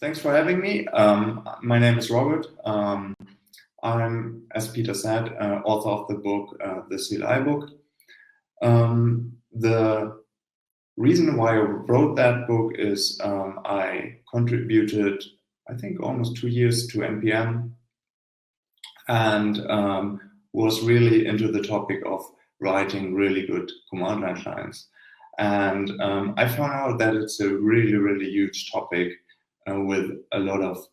Thanks for having me. My name is Robert. I'm, as Peter said, author of the book, the CLI book. The reason why I wrote that book is I contributed, I think, almost 2 years to NPM, and was really into the topic of writing really good command line clients. And I found out that it's a really, really huge topic with a lot of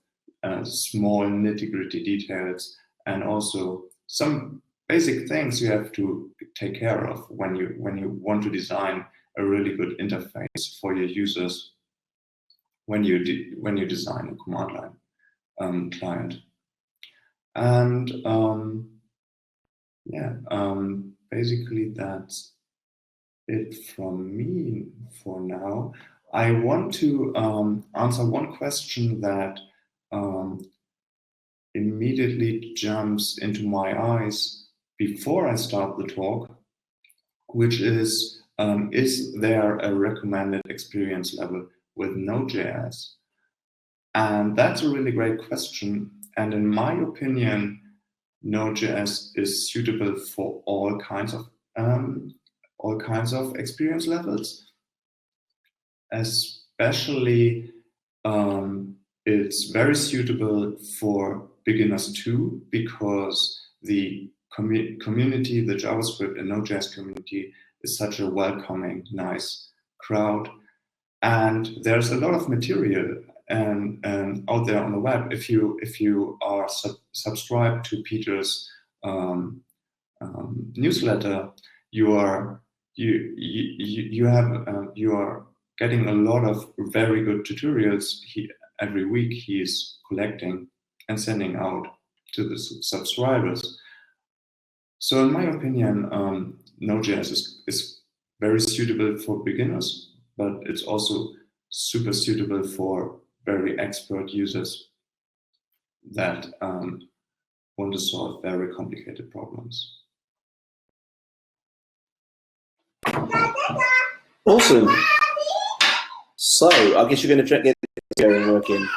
small nitty-gritty details, and also some basic things you have to take care of when you want to design a really good interface for your users when you design a command line client. And basically that's it from me for now. I want to answer one question that immediately jumps into my eyes before I start the talk, which is there a recommended experience level with Node.js? And that's a really great question. And in my opinion, Node.js is suitable for all kinds of experience levels. Especially, it's very suitable for beginners too, because the community, the JavaScript and Node.js community, is such a welcoming, nice crowd, and there's a lot of material out there on the web. If you are subscribed to Peter's newsletter, you are getting a lot of very good tutorials. Every week he is collecting and sending out to the subscribers. So in my opinion, Node.js is very suitable for beginners, but it's also super suitable for very expert users that want to solve very complicated problems. Awesome. So I guess you're going to get this going working.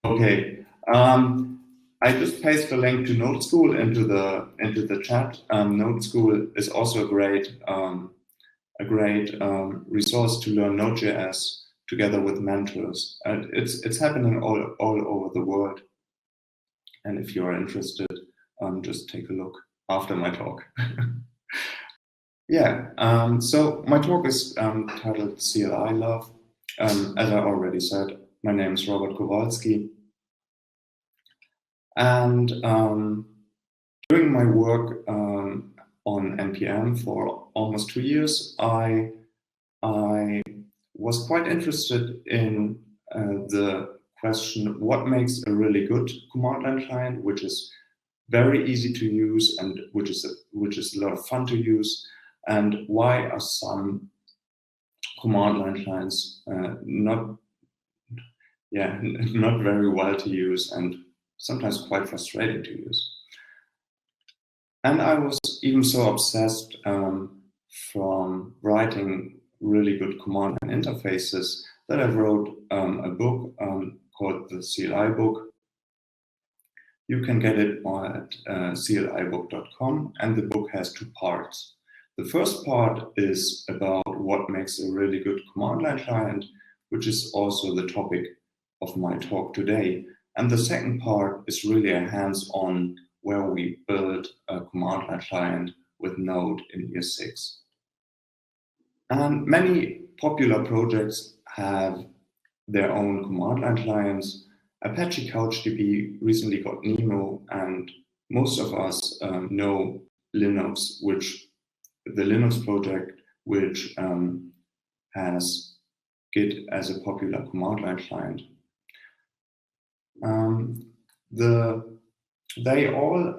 Okay. I just pasted a link to Node School into the chat. Node School is also a great resource to learn Node.js together with mentors. And it's happening all over the world. And if you are interested, just take a look after my talk. Yeah. So my talk is titled CLI Love. As I already said, my name is Robert Kowalski. And during my work on NPM for almost 2 years, I was quite interested in the question, what makes a really good command line client, which is very easy to use and which is a lot of fun to use, and why are some command line clients not very well to use and sometimes quite frustrating to use. And I was even so obsessed from writing really good command line interfaces that I wrote a book called the CLI book. You can get it at clibook.com, and the book has 2 parts. The first part is about what makes a really good command line client, which is also the topic of my talk today. And the second part is really a hands-on, where we build a command line client with Node in year 6. And many popular projects have their own command line clients. Apache CouchDB recently got Nemo, and most of us know Linux, the Linux project, which has Git as a popular command line client. They all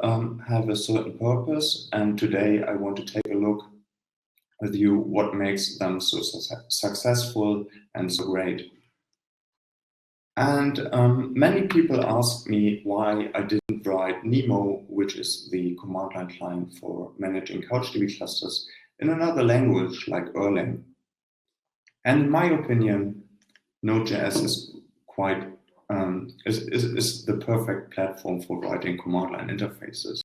have a certain purpose, and today I want to take a look with you what makes them so successful and so great. And many people ask me why I didn't write Nemo, which is the command line client for managing CouchDB clusters, in another language like Erlang. And in my opinion, Node.js is quite is the perfect platform for writing command line interfaces.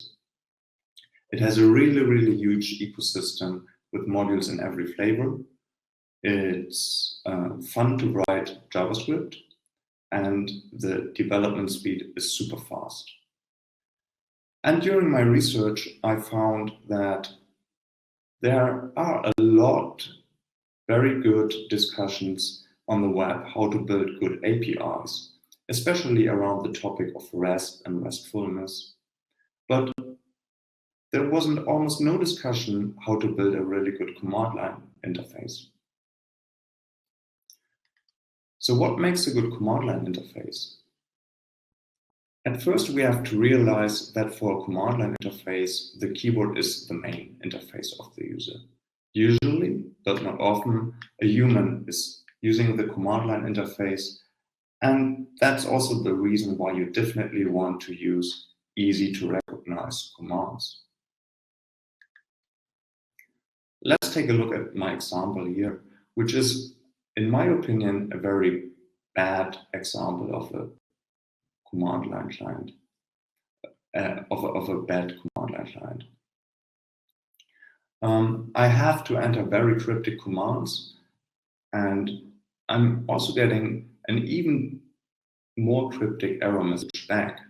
It has a really, really huge ecosystem with modules in every flavor. It's fun to write JavaScript, and the development speed is super fast. And during my research, I found that there are a lot very good discussions on the web how to build good APIs, especially around the topic of REST and RESTfulness. But there wasn't almost no discussion how to build a really good command line interface. So what makes a good command line interface? At first, we have to realize that for a command line interface, the keyboard is the main interface of the user. Usually, but not often, a human is using the command line interface, and that's also the reason why you definitely want to use easy to recognize commands. Let's take a look at my example here, which is, in my opinion, a very bad example of a command line client, of a bad command line client. I have to enter very cryptic commands, and I'm also getting an even more cryptic error message back.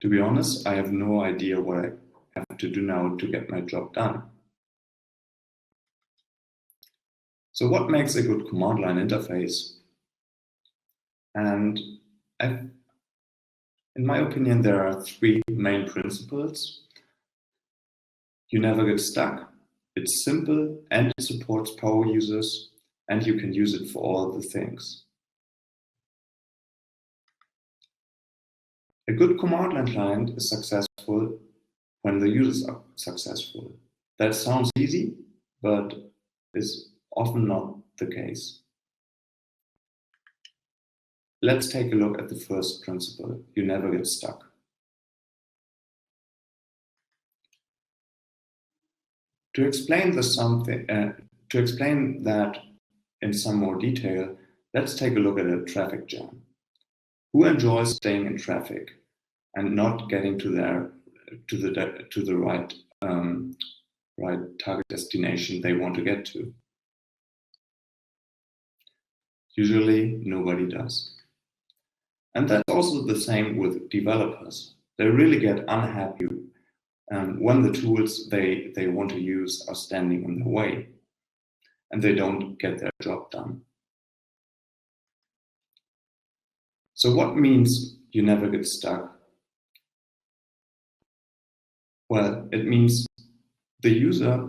To be honest, I have no idea what I have to do now to get my job done. So what makes a good command line interface? And in my opinion, there are three main principles. You never get stuck, it's simple, and it supports power users, and you can use it for all the things. A good command line client is successful when the users are successful. That sounds easy, but is often not the case. Let's take a look at the first principle. You never get stuck. To explain that in some more detail, let's take a look at a traffic jam. Who enjoys staying in traffic and not getting to the right target destination they want to get to? Usually, nobody does. And that's also the same with developers. They really get unhappy when the tools they want to use are standing in the way and they don't get their job done. So what means you never get stuck? Well, it means the user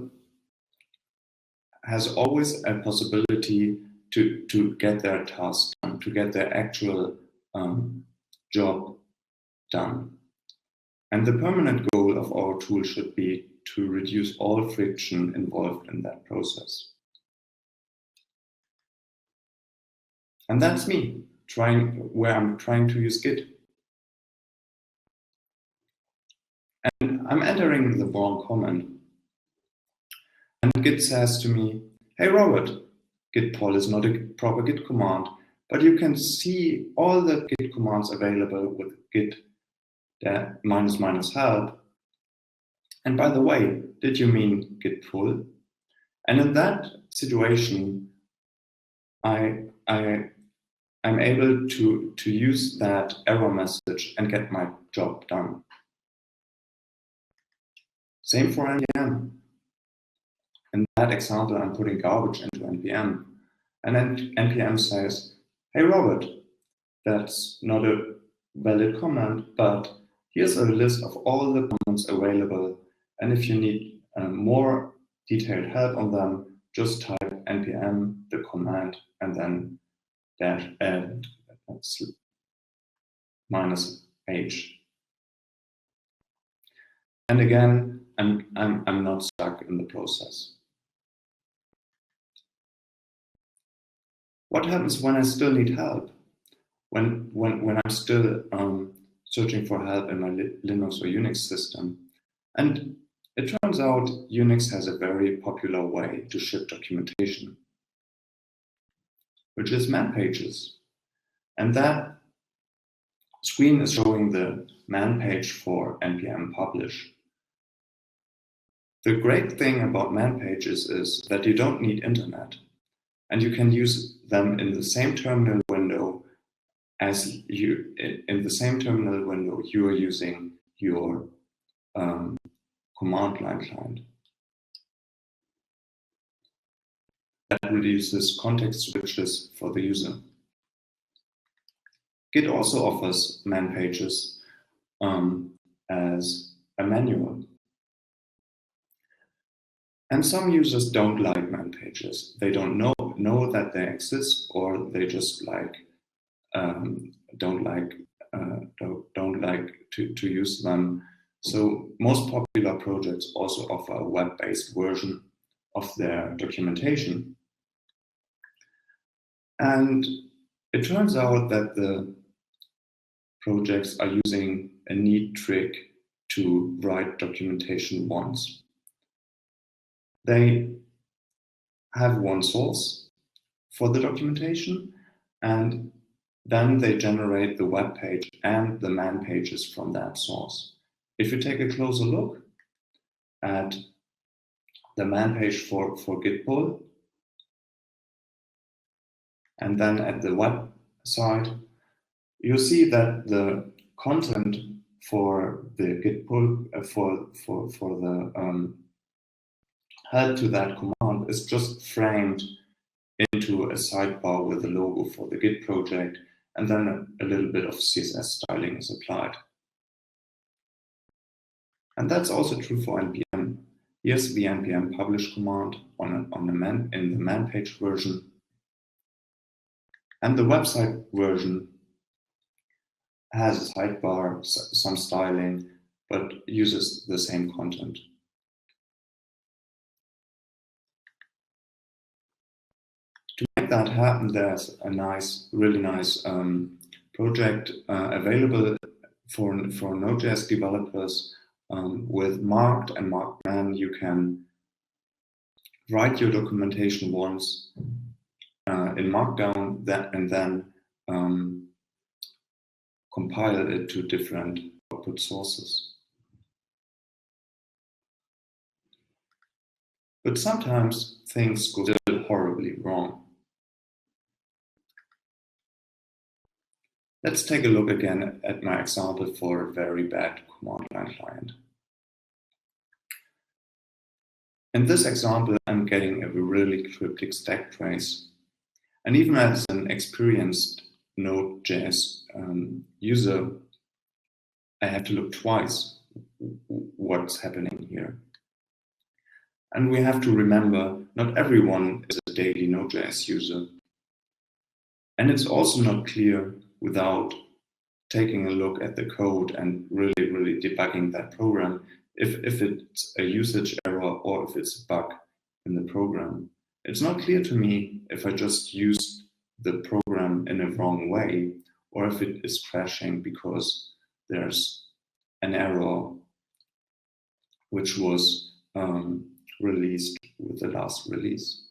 has always a possibility to get their task done, to get their actual job done. And the permanent goal of our tool should be to reduce all friction involved in that process. And that's me, where I'm trying to use Git. And I'm entering the wrong comment. And Git says to me, hey Robert, git pull is not a proper Git command, but you can see all the Git commands available with git --help. And by the way, did you mean git pull? And in that situation, I'm able to use that error message and get my job done. Same for npm. In that example, I'm putting garbage into npm. And then npm says, hey Robert, that's not a valid comment, but here's a list of all the comments available. And if you need more detailed help on them, just type npm, the command, and then -h. And again, I'm not stuck in the process. What happens when I still need help? When I'm still searching for help in my Linux or Unix system? And it turns out Unix has a very popular way to ship documentation, which is man pages. And that screen is showing the man page for npm publish. The great thing about man pages is that you don't need internet, and you can use them in the same terminal window as you are using your command line client. That reduces context switches for the user. Git also offers man pages as a manual. And some users don't like man pages. They don't know that they exist, or they just don't like to use them. So most popular projects also offer a web-based version of their documentation. And it turns out that the projects are using a neat trick to write documentation once. They have one source for the documentation, and then they generate the web page and the man pages from that source. If you take a closer look at the man page for Git pull, and then at the website, you'll see that the content for the Git pull for the help to that command is just framed into a sidebar with a logo for the Git project, and then a little bit of CSS styling is applied. And that's also true for npm. Here's the npm publish command in the man page version. And the website version has a sidebar, some styling, but uses the same content. To make that happen, there's a really nice project available for Node.js developers with Marked and Markman. You can write your documentation once in Markdown, and then compile it to different output sources. But sometimes things go horribly wrong. Let's take a look again at my example for a very bad command line client. In this example, I'm getting a really cryptic stack trace. And even as an experienced Node.js user, I have to look twice what's happening here. And we have to remember, not everyone is a daily Node.js user. And it's also not clear without taking a look at the code and really debugging that program if it's a usage error or if it's a bug in the program. It's not clear to me if I just used the program in a wrong way, or if it is crashing because there's an error which was released with the last release.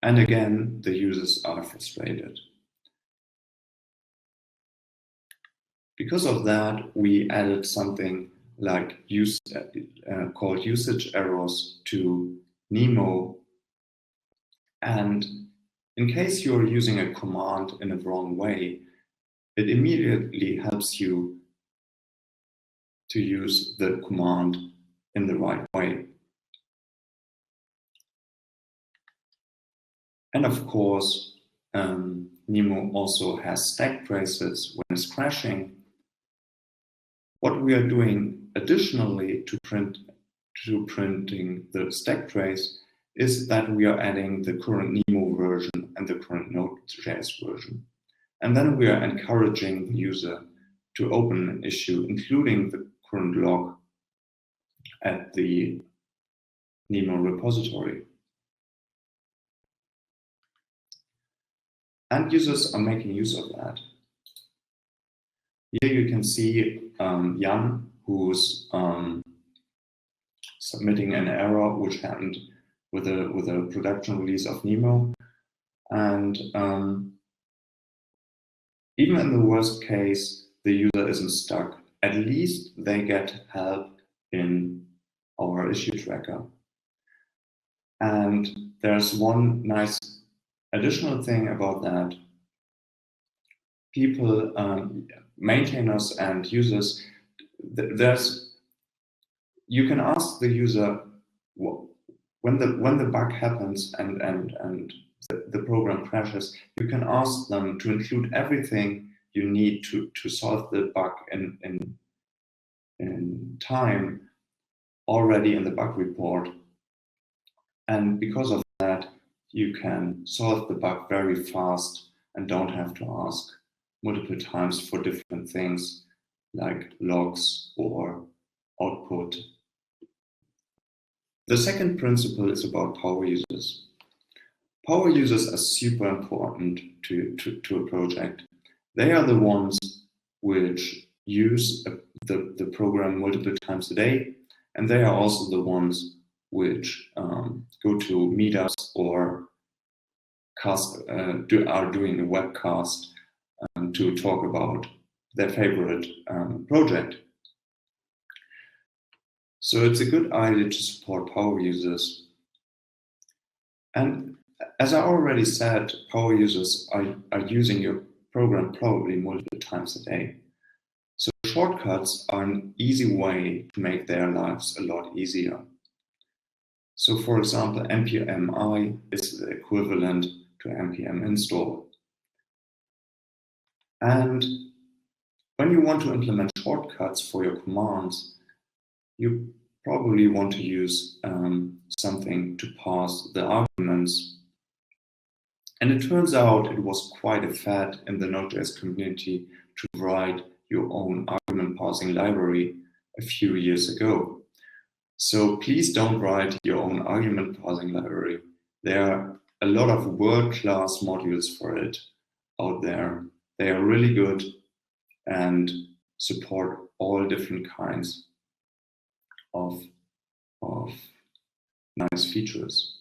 And again, the users are frustrated. Because of that, we added something like called usage errors to Nemo. And in case you're using a command in a wrong way, it immediately helps you to use the command in the right way. And of course, Nemo also has stack traces when it's crashing. What we are doing additionally to printing the stack trace is that we are adding the current Nemo version and the current Node.js version. And then we are encouraging the user to open an issue, including the current log at the Nemo repository. And users are making use of that. Here you can see Jan, who's submitting an error which happened with a production release of Nemo. And even in the worst case, the user isn't stuck. At least they get help in our issue tracker. And there's one nice additional thing about that. People, maintainers and users, you can ask the user when the bug happens and the program crashes, you can ask them to include everything you need to solve the bug in time already in the bug report. And because of that, you can solve the bug very fast and don't have to ask multiple times for different things like logs or output. The second principle is about power users. Power users are super important to a project. They are the ones which use the program multiple times a day, and they are also the ones which go to meetups or are doing a webcast to talk about their favorite project. So it's a good idea to support power users. And as I already said, power users are using your program probably multiple times a day. So shortcuts are an easy way to make their lives a lot easier. So for example, npm-i is the equivalent to npm install. And when you want to implement shortcuts for your commands, you probably want to use something to pass the arguments. And it turns out it was quite a fad in the Node.js community to write your own argument passing library a few years ago. So please don't write your own argument passing library. There are a lot of world-class modules for it out there. They are really good and support all different kinds of nice features.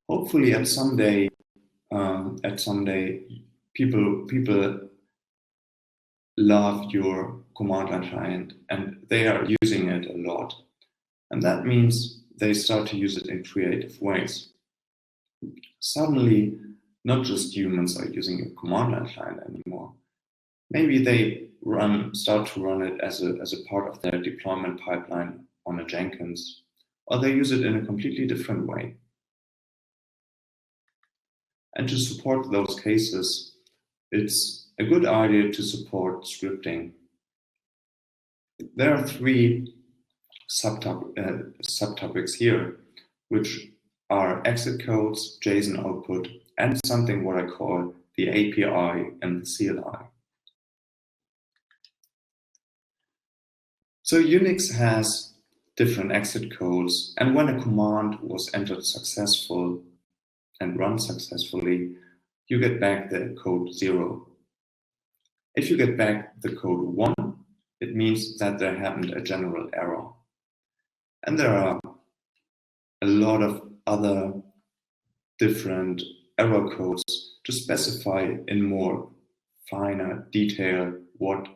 Hopefully at some day people love your command line client and they are using it a lot. And that means they start to use it in creative ways. Suddenly, not just humans are using a command line client anymore. Maybe they start to run it as a part of their deployment pipeline on a Jenkins, or they use it in a completely different way. And to support those cases, it's a good idea to support scripting. There are three subtopics here, which are exit codes, JSON output, and something what I call the API and the CLI. So Unix has different exit codes, and when a command was entered successful and run successfully, you get back the code 0. If you get back the code 1, it means that there happened a general error. And there are a lot of other different error codes to specify in more finer detail what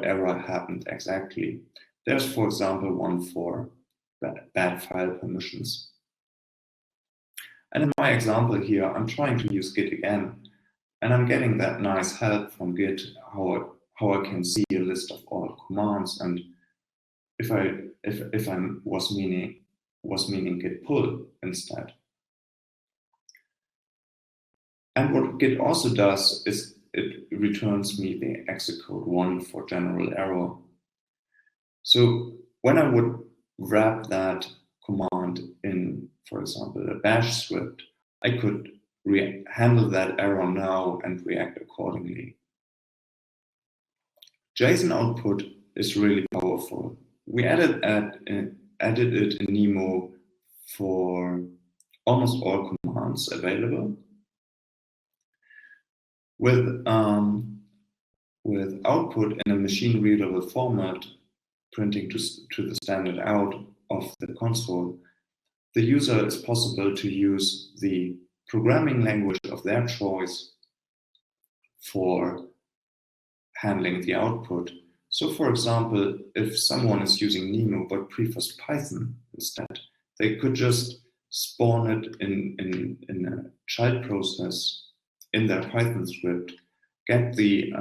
error happened exactly. There's, for example, one for bad file permissions. And in my example here, I'm trying to use Git again, and I'm getting that nice help from Git, how I can see a list of all commands, and if I was meaning git pull instead. And what Git also does is it returns me the exit code 1 for general error. So when I would wrap that command in, for example, a bash script, I could handle that error now and react accordingly. JSON output is really powerful. We added it in Nemo for almost all commands available. With output in a machine-readable format, printing to the standard out of the console, the user is possible to use the programming language of their choice for handling the output. So for example, if someone is using Nemo but prefers Python instead, they could just spawn it in a child process in their Python script, get the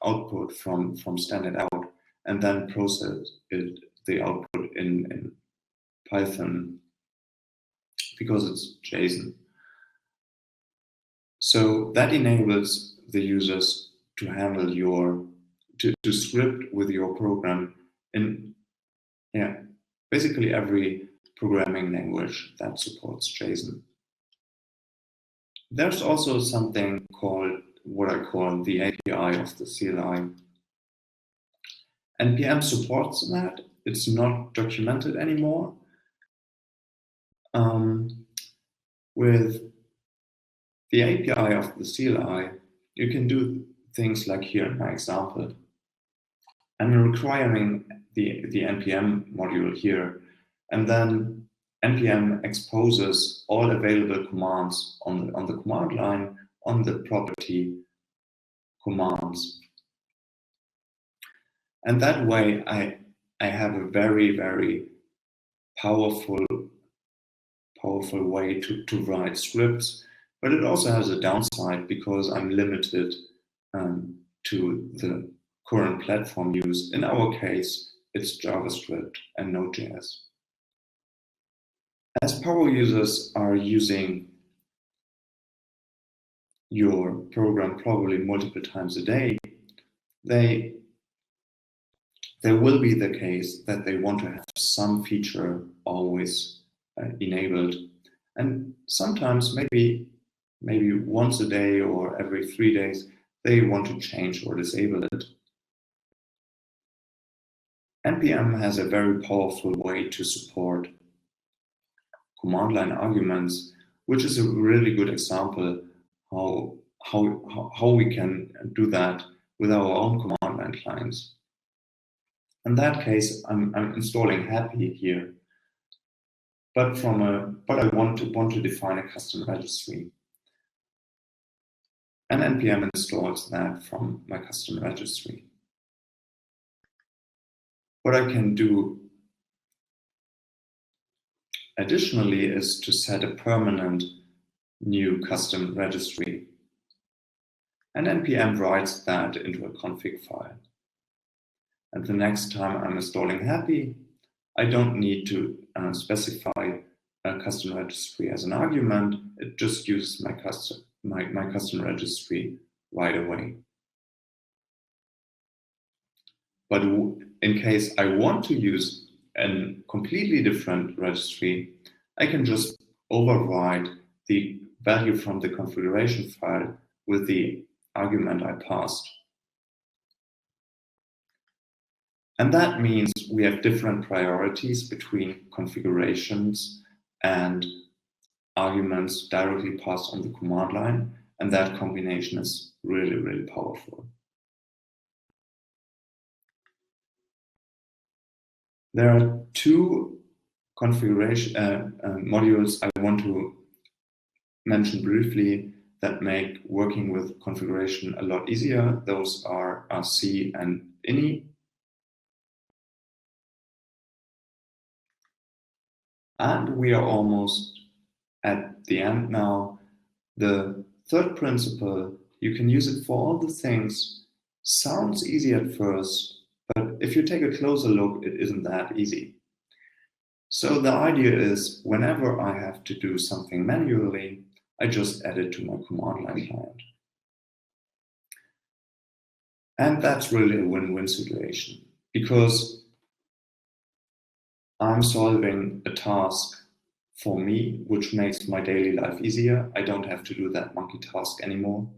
output from standard out, and then process the output in Python because it's JSON. So that enables the users to handle to script with your program in basically every programming language that supports JSON. There's also something called what I call the API of the CLI. NPM supports that. It's not documented anymore. With the API of the CLI, you can do things like here in my example. I'm requiring the NPM module here, and then NPM exposes all available commands on the command line on the property commands. And that way I have a very, very powerful way to write scripts, but it also has a downside because I'm limited to the current platform used. In our case, it's JavaScript and Node.js. As power users are using your program probably multiple times a day, there will be the case that they want to have some feature always enabled. And sometimes maybe once a day or every 3 days, they want to change or disable it. NPM has a very powerful way to support command line arguments, which is a really good example how we can do that with our own command line clients. In that case, I'm installing happy here, but I want to define a custom registry, and NPM installs that from my custom registry. What I can do additionally is to set a permanent new custom registry, and NPM writes that into a config file. And the next time I'm installing happy, I don't need to specify a custom registry as an argument. It just uses my custom registry right away. But in case I want to use a completely different registry, I can just override the value from the configuration file with the argument I passed. And that means we have different priorities between configurations and arguments directly passed on the command line, and that combination is really, really powerful. There are two configuration modules I want to mention briefly that make working with configuration a lot easier. Those are RC and ini. And we are almost at the end now. The third principle, you can use it for all the things. Sounds easy at first, but if you take a closer look, it isn't that easy. So the idea is whenever I have to do something manually, I just add it to my command line client. And that's really a win-win situation because I'm solving a task for me, which makes my daily life easier. I don't have to do that monkey task anymore.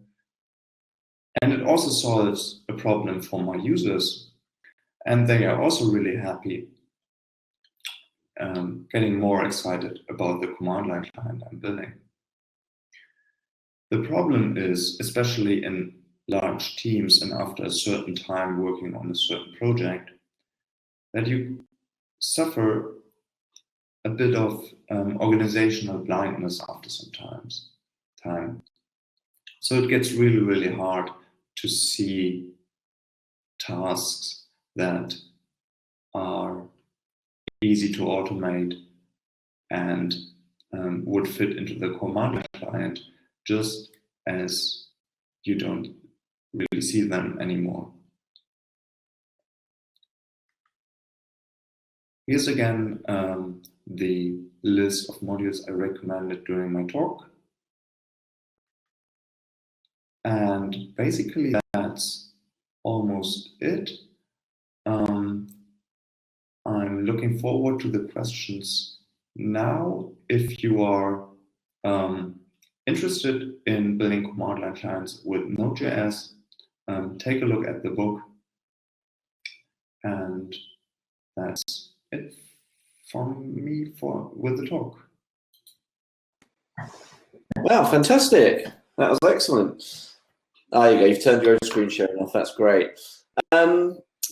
And it also solves a problem for my users. And they are also really happy, getting more excited about the command line client I'm building. The problem is, especially in large teams and after a certain time working on a certain project, that you suffer a bit of organizational blindness after some times. time. So it gets really, really hard to see tasks that are easy to automate and would fit into the command line client, just as you don't really see them anymore. Here's again the list of modules I recommended during my talk. And basically that's almost it. I'm looking forward to the questions now. If you are interested in building command line clients with Node.js, take a look at the book. And that's it from me with the talk. Wow, fantastic. That was excellent. There you go, you've turned your own screen sharing off, that's great.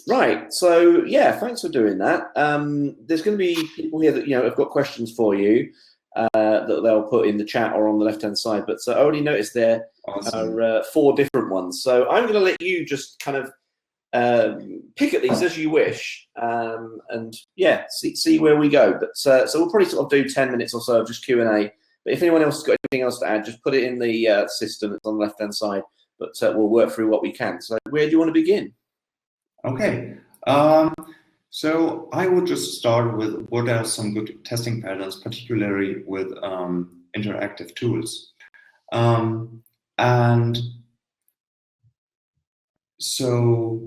Right, so yeah, thanks for doing that. There's going to be people here that have got questions for you that they'll put in the chat or on the left-hand side, but I already noticed there are 4 different ones. So I'm going to let you just kind of pick at these as you wish, and yeah, see where we go. But so we'll probably sort of do 10 minutes or so of just Q&A. But if anyone else has got anything else to add, just put it in the system that's on the left-hand side. But we'll work through what we can. So where do you want to begin? Okay. So I would just start with what are some good testing patterns, particularly with interactive tools. And so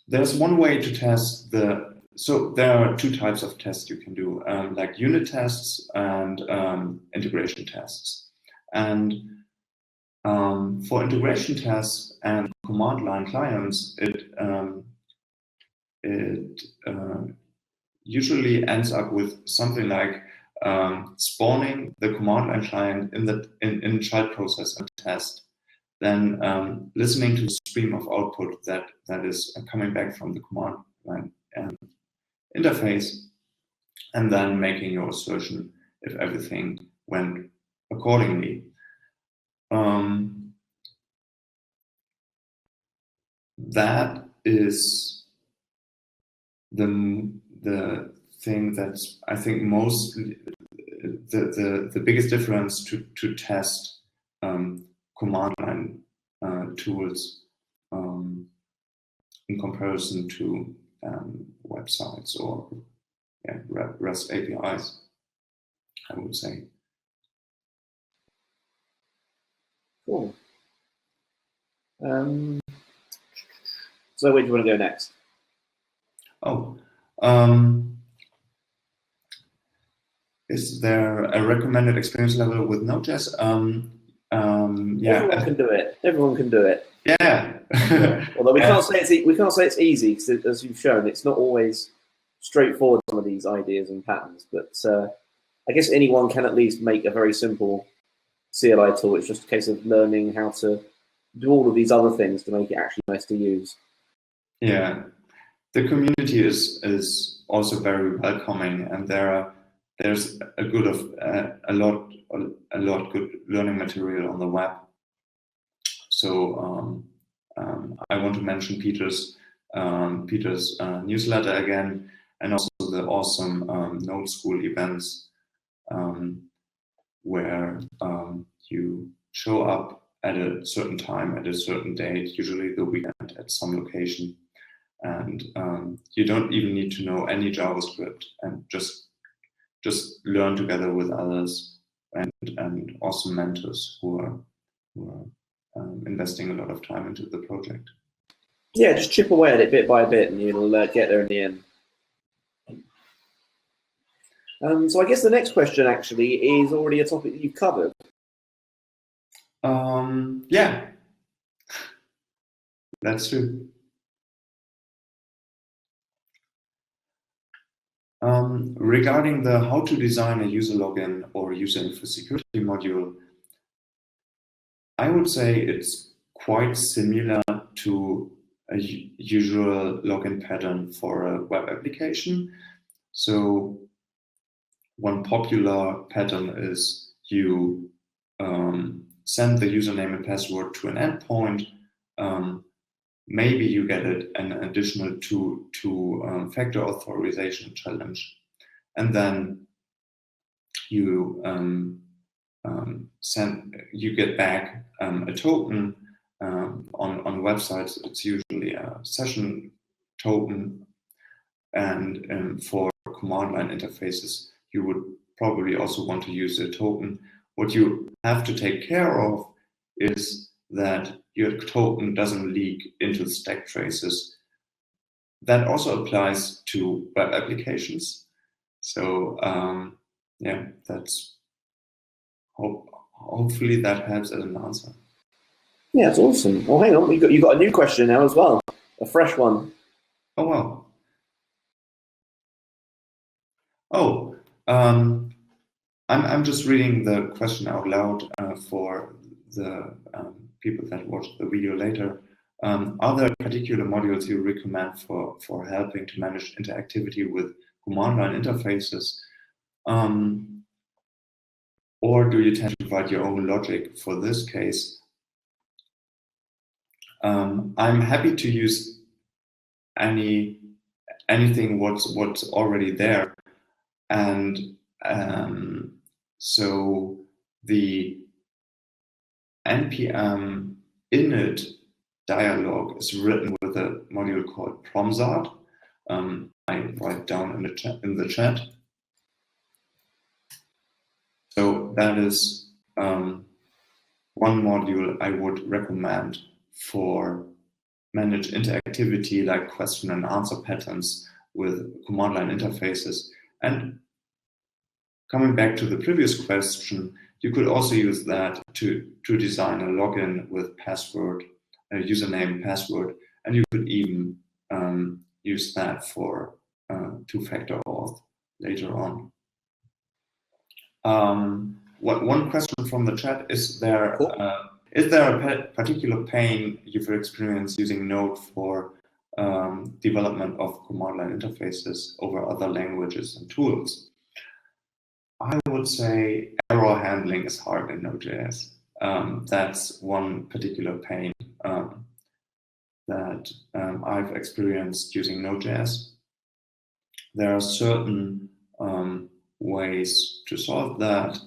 there's one way to test so there are 2 types of tests you can do, like unit tests and integration tests. And for integration tests and command line clients, it usually ends up with something like spawning the command line client in child process and test, then listening to the stream of output that is coming back from the command line interface, and then making your assertion if everything went accordingly. That is the thing that's, I think, most the biggest difference to test command line tools in comparison to websites or REST APIs, I would say. Cool. So where do you want to go next? Is there a recommended experience level with Node.js? Yeah, everyone can do it. Everyone can do it. Yeah. Although we can't say it's easy, because as you've shown, it's not always straightforward, some of these ideas and patterns. But I guess anyone can at least make a very simple CLI tool. It's just a case of learning how to do all of these other things to make it actually nice to use. Yeah, the community is also very welcoming, and there's a lot good learning material on the web. So I want to mention Peter's newsletter again, and also the awesome Node School events where you show up at a certain time, at a certain date, usually the weekend at some location, and you don't even need to know any JavaScript, and just learn together with others and awesome mentors who are investing a lot of time into the project. Yeah, just chip away at it bit by bit, and you'll get there in the end. So I guess the next question actually is already a topic that you've covered. Yeah, that's true. Regarding the how to design a user login or user info security module, I would say it's quite similar to a usual login pattern for a web application. So one popular pattern is you send the username and password to an endpoint, maybe you get an additional two-factor authorization challenge, and then you you get back a token. On websites, it's usually a session token, and for command line interfaces, you would probably also want to use a token. What you have to take care of is that your token doesn't leak into the stack traces. That also applies to web applications. So yeah, that's hopefully that helps as an answer. Yeah, that's awesome. Well, hang on, you got a new question now as well, a fresh one. Oh wow. Oh, I'm just reading the question out loud for the people that watch the video later. Are there particular modules you recommend for helping to manage interactivity with command line interfaces? Or do you tend to provide your own logic for this case? I'm happy to use anything what's already there, and so the npm init dialog is written with a module called promzart. I write down in the chat. So that is one module I would recommend for manage interactivity, like question and answer patterns with command line interfaces. And coming back to the previous question, you could also use that to design a login with password, a username, password, and you could even use that for two-factor auth later on. One question from the chat is there. Cool. Is there a particular pain you've experienced using Node for development of command line interfaces over other languages and tools? I would say error handling is hard in Node.js. That's one particular pain that I've experienced using Node.js. There are certain ways to solve that.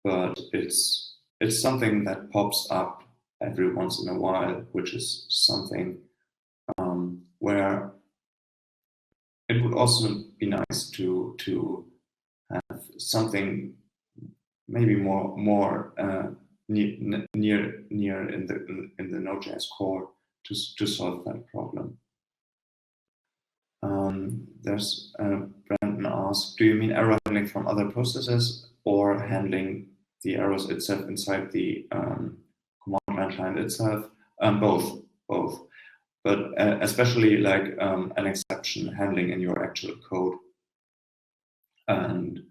But it's something that pops up every once in a while, which is something where it would also be nice to have something maybe more near in the Node.js core to solve that problem. There's Brandon asked, do you mean error handling from other processes or handling the errors itself inside the command line client itself? Both. But especially like an exception handling in your actual code and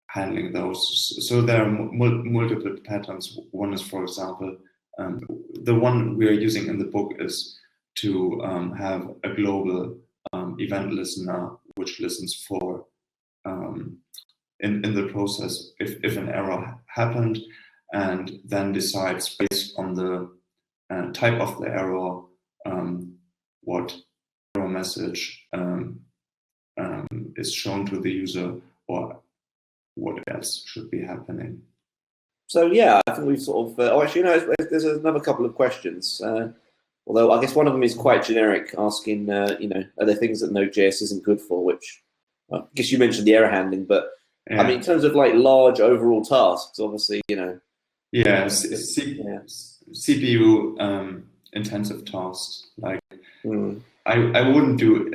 handling those. So there are multiple patterns. One is, for example, the one we are using in the book is to have a global event listener which listens for in the process if an error happened, and then decides based on the type of the error what error message is shown to the user or what else should be happening. So yeah, I think we've sort of. Oh, actually, no. There's another couple of questions. Although I guess one of them is quite generic, asking, are there things that Node.js isn't good for? Which I guess you mentioned the error handling, but yeah. I mean, in terms of like large overall tasks, obviously, Yeah, CPU intensive tasks. Like I wouldn't do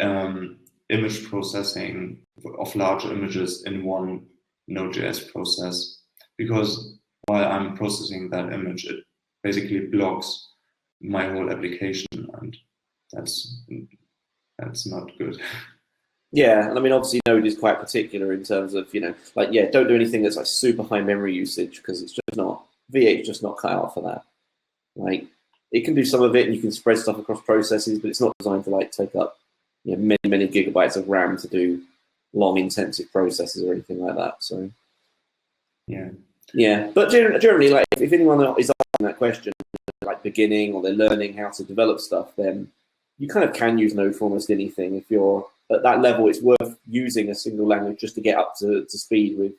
image processing of large images in one Node.js process, because while I'm processing that image, it basically blocks my whole application, and that's not good. Yeah, and I mean, obviously Node is quite particular in terms of, don't do anything that's like super high memory usage, because it's just not, V8 is just not cut out for that. Like, it can do some of it and you can spread stuff across processes, but it's not designed to like take up many gigabytes of RAM to do long, intensive processes or anything like that. So yeah, but generally, like if anyone is asking that question, like beginning or they're learning how to develop stuff, then you kind of can use Node for almost anything. If you're at that level, it's worth using a single language just to get up to speed with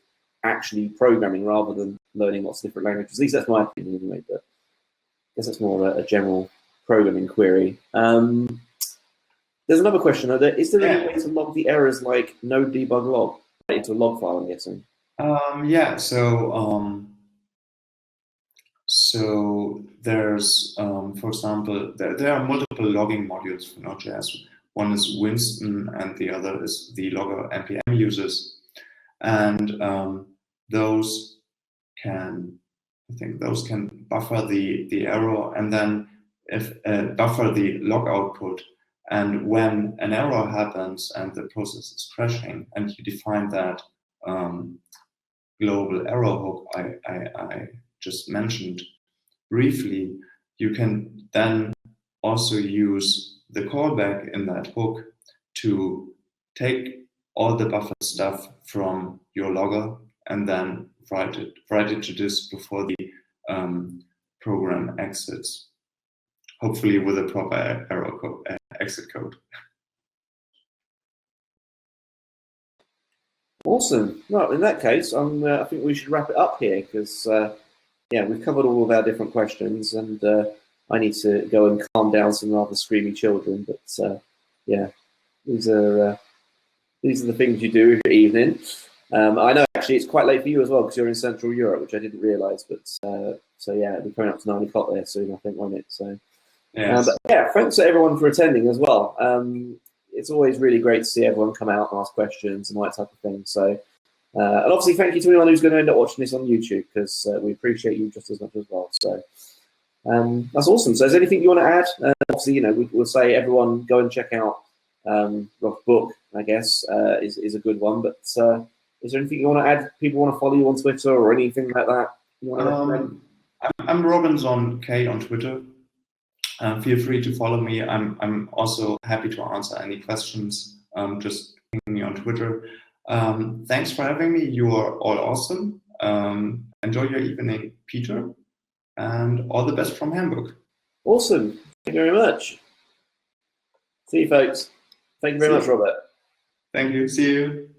actually programming rather than learning lots of different languages. At least that's my opinion anyway, but I guess that's more a general programming query. There's another question. Is there any way to log the errors like node debug log into a log file, I'm guessing? yeah. So there's, for example, there are multiple logging modules for Node.js. One is Winston, and the other is the logger npm uses, and those can buffer the error, and then if buffer the log output. And when an error happens and the process is crashing, and you define that global error hook I just mentioned briefly, you can then also use the callback in that hook to take all the buffered stuff from your logger and then write it to disk before the program exits, hopefully with a proper error code, exit code. Awesome. Well, in that case, I think we should wrap it up here because, we've covered all of our different questions, and I need to go and calm down some rather screamy children. But these are the things you do every evening. I know actually it's quite late for you as well because you're in Central Europe, which I didn't realise. But we're coming up to 9 o'clock there soon, I think, won't it? So yes. Thanks to everyone for attending as well. It's always really great to see everyone come out and ask questions and all that type of thing. So, and obviously, thank you to anyone who's going to end up watching this on YouTube because we appreciate you just as much as well. So, that's awesome. So, is there anything you want to add? Obviously, we'll say everyone go and check out Rob's book. I guess is a good one. But is there anything you want to add? People want to follow you on Twitter or anything like that? You want to recommend? I'm Robinson K on Twitter. Feel free to follow me. I'm also happy to answer any questions. Just ping me on Twitter. Thanks for having me. You are all awesome. Enjoy your evening, Peter, and all the best from Hamburg. Awesome. Thank you very much. See you, folks. Thank you very much, Robert. Thank you. See you.